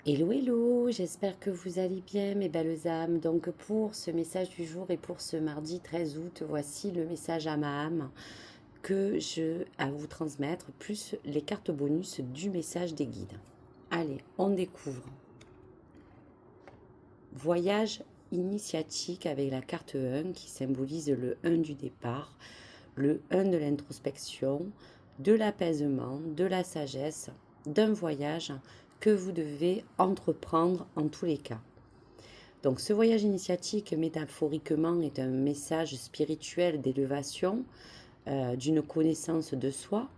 Hello, hello, j'espère que vous allez bien, mes belles âmes. Donc, pour ce message du jour et pour ce mardi 13 août, voici le message à ma âme que je à vous transmettre, plus les cartes bonus du message des guides. Allez, on découvre. Voyage initiatique avec la carte 1 qui symbolise le 1 du départ, le 1 de l'introspection, de l'apaisement, de la sagesse, d'un voyage que vous devez entreprendre en tous les cas. Donc ce voyage initiatique, métaphoriquement, est un message spirituel d'élévation, d'une connaissance de soi.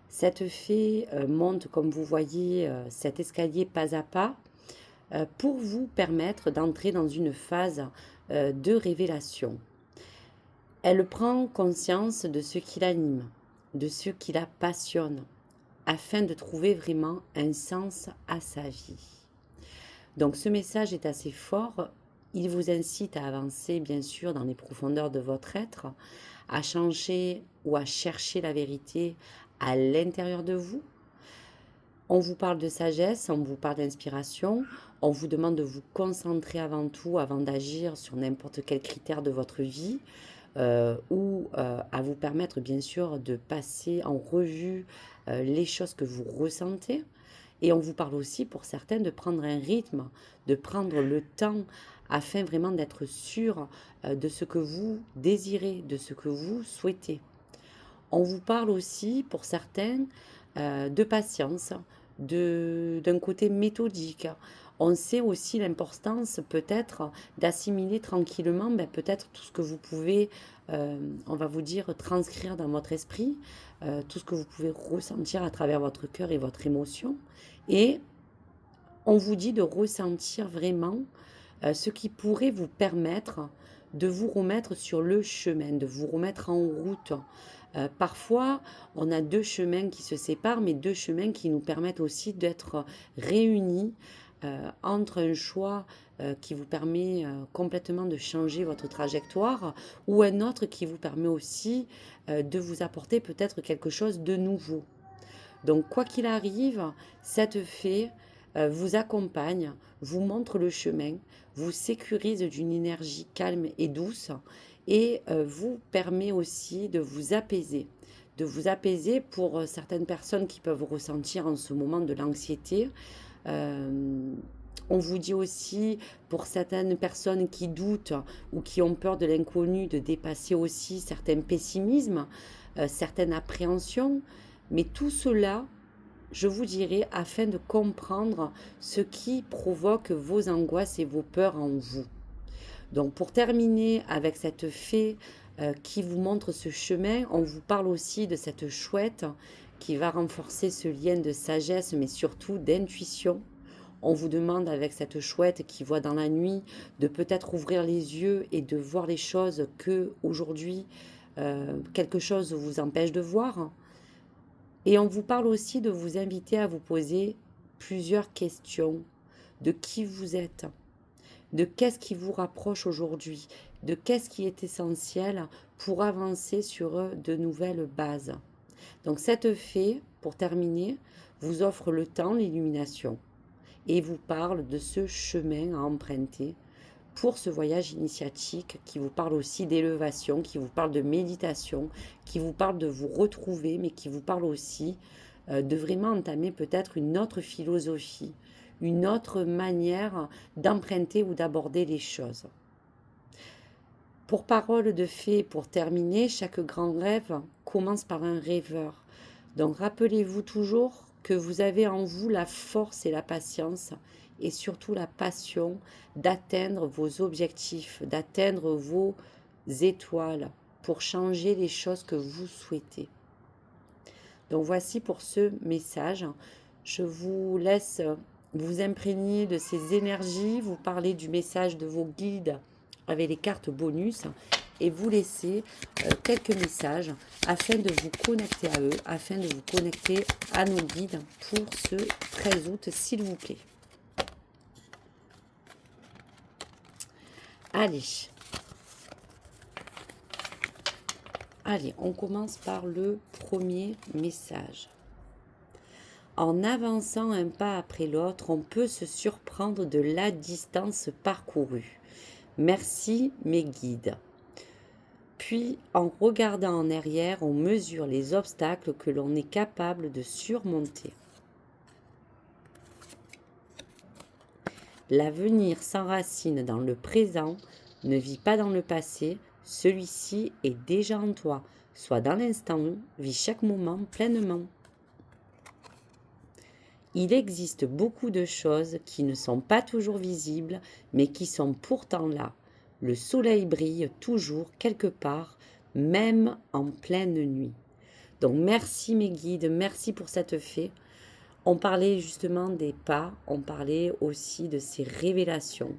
Cette fée monte, comme vous voyez, cet escalier pas à pas pour vous permettre d'entrer dans une phase de révélation. Elle prend conscience de ce qui l'anime, de ce qui la passionne, afin de trouver vraiment un sens à sa vie. Donc ce message est assez fort. Il vous incite à avancer, bien sûr, dans les profondeurs de votre être, à changer ou à chercher la vérité à l'intérieur de vous. On vous parle de sagesse, on vous parle d'inspiration, on vous demande de vous concentrer avant tout, avant d'agir sur n'importe quel critère de votre vie, ou à vous permettre, bien sûr, de passer en revue les choses que vous ressentez. Et on vous parle aussi pour certains de prendre un rythme, de prendre le temps afin vraiment d'être sûr de ce que vous désirez, de ce que vous souhaitez. On vous parle aussi pour certains de patience, d'un côté méthodique. On sait aussi l'importance peut-être d'assimiler tranquillement peut-être tout ce que vous pouvez, on va vous dire, transcrire dans votre esprit, tout ce que vous pouvez ressentir à travers votre cœur et votre émotion. Et on vous dit de ressentir vraiment ce qui pourrait vous permettre de vous remettre sur le chemin, de vous remettre en route. Parfois, on a deux chemins qui se séparent, mais deux chemins qui nous permettent aussi d'être réunis entre un choix qui vous permet complètement de changer votre trajectoire ou un autre qui vous permet aussi de vous apporter peut-être quelque chose de nouveau. Donc, quoi qu'il arrive, cette fée vous accompagne, vous montre le chemin, vous sécurise d'une énergie calme et douce et vous permet aussi de vous apaiser pour certaines personnes qui peuvent ressentir en ce moment de l'anxiété. Euh, on vous dit aussi, pour certaines personnes qui doutent ou qui ont peur de l'inconnu, de dépasser aussi certains pessimismes, certaines appréhensions. Mais tout cela, je vous dirai, afin de comprendre ce qui provoque vos angoisses et vos peurs en vous. Donc pour terminer avec cette fée qui vous montre ce chemin, on vous parle aussi de cette chouette qui va renforcer ce lien de sagesse, mais surtout d'intuition. On vous demande avec cette chouette qui voit dans la nuit de peut-être ouvrir les yeux et de voir les choses que aujourd'hui quelque chose vous empêche de voir. Et on vous parle aussi de vous inviter à vous poser plusieurs questions de qui vous êtes, de qu'est-ce qui vous rapproche aujourd'hui, de qu'est-ce qui est essentiel pour avancer sur de nouvelles bases. Donc cette fée, pour terminer, vous offre le temps, l'illumination et vous parle de ce chemin à emprunter pour ce voyage initiatique qui vous parle aussi d'élévation, qui vous parle de méditation, qui vous parle de vous retrouver, mais qui vous parle aussi de vraiment entamer peut-être une autre philosophie, une autre manière d'emprunter ou d'aborder les choses. Pour parole de fée, pour terminer, chaque grand rêve commence par un rêveur. Donc rappelez-vous toujours que vous avez en vous la force et la patience et surtout la passion d'atteindre vos objectifs, d'atteindre vos étoiles pour changer les choses que vous souhaitez. Donc voici pour ce message. Je vous laisse vous imprégner de ces énergies, vous parler du message de vos guides avec les cartes bonus et vous laisser quelques messages afin de vous connecter à eux, afin de vous connecter à nos guides pour ce 13 août, s'il vous plaît. Allez, allez, on commence par le premier message. En avançant un pas après l'autre, on peut se surprendre de la distance parcourue. Merci mes guides. Puis, en regardant en arrière, on mesure les obstacles que l'on est capable de surmonter. L'avenir s'enracine dans le présent, ne vit pas dans le passé, celui-ci est déjà en toi. Sois dans l'instant, vis chaque moment pleinement. Il existe beaucoup de choses qui ne sont pas toujours visibles, mais qui sont pourtant là. Le soleil brille toujours quelque part, même en pleine nuit. Donc merci mes guides, merci pour cette fée. On parlait justement des pas, on parlait aussi de ces révélations.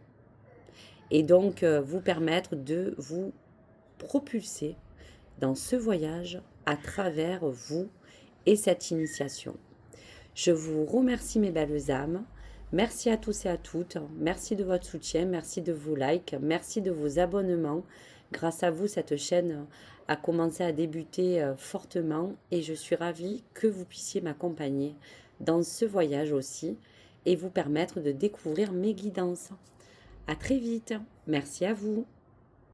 Et donc vous permettre de vous propulser dans ce voyage à travers vous et cette initiation. Je vous remercie mes belles âmes. Merci à tous et à toutes. Merci de votre soutien, merci de vos likes, merci de vos abonnements. Grâce à vous, cette chaîne a commencé à débuter fortement et je suis ravie que vous puissiez m'accompagner dans ce voyage aussi et vous permettre de découvrir mes guidances. À très vite. Merci à vous.